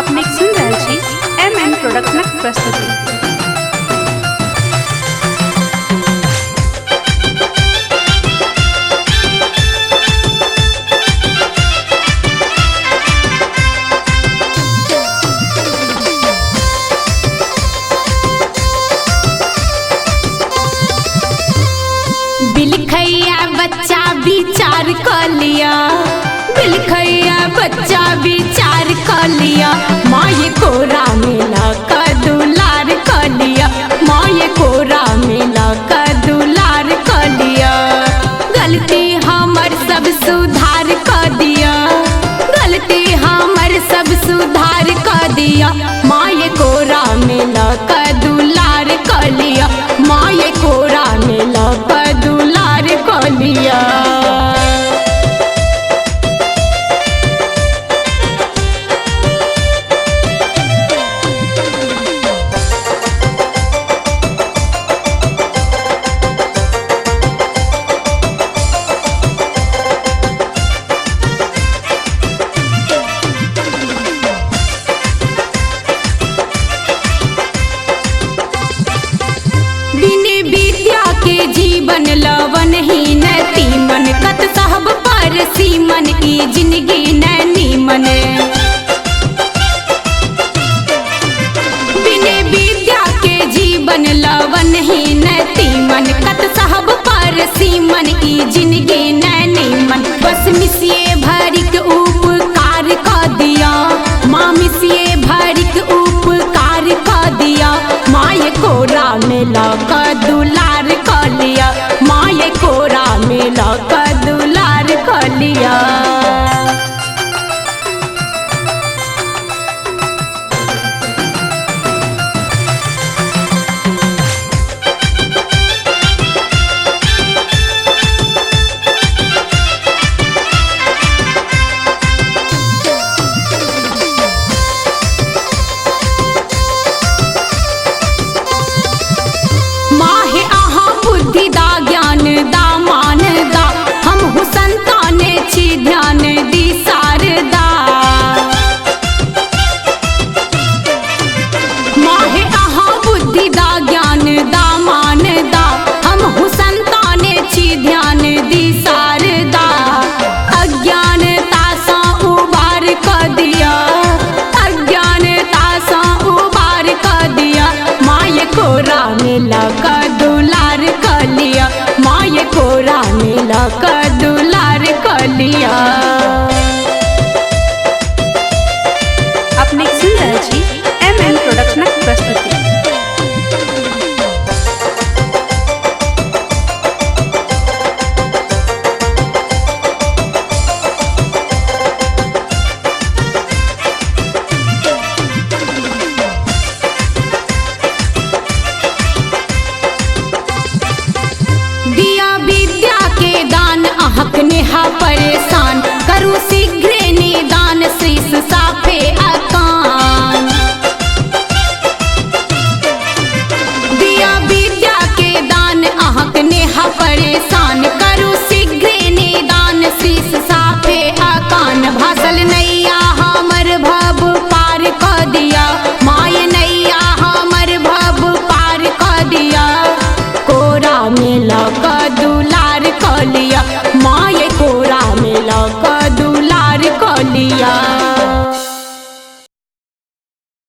अपने सुन रहल छी MM प्रोडक्शनक प्रस्तुति। बिलखैया बच्चा विचार कर लिया, बिलखैया बच्चा विचार कर लिया, माये कोरा मिला कर दुलार कर लिया, माये कोरा मिला कर दुलार कर लिया। गलती हमर सब सुधार कर दिया, गलती हमर सब सुधार कर दिया, माये कोरा मिला कर दुलार कर लिया, माये कोरा मिला कर दुलार कर लिया। जीवन लवन ही नती मन कत साहब पर सीमन की जिंदगी नैनी मन। बिने विद्या के जीवन लवन ही नती मन कत साहब पर सीमन की जिंदगी नैनी मन। बस मिसिए भरिक उपकार कर दिया, माँ मिसिए भरिक उपकार कर दिया, माये कोरा मिला कर दुलार कर लिया, माये कोरा मिला कर दुलार कर लिया। माहे आहा बुद्धि दा ज्ञान दा मान दा, हमहु संताने छी ध्यान दी शारदा। माहे आहा बुद्धि दा ज्ञान दा मान दा, हमहु संताने छी ध्यान दी शारदा। अज्ञानता सा उबार कर दिया, अज्ञानता सा उबार कर दिया, माये कोरा मिला कर दुलार कर लिया, माये कोरा मिला कर दुलार कर लिया। अपने सुन रहल छी MM प्रोडक्शनक प्रस्तुति। दिया विद्या के दान अहक नेहा परेशान, करू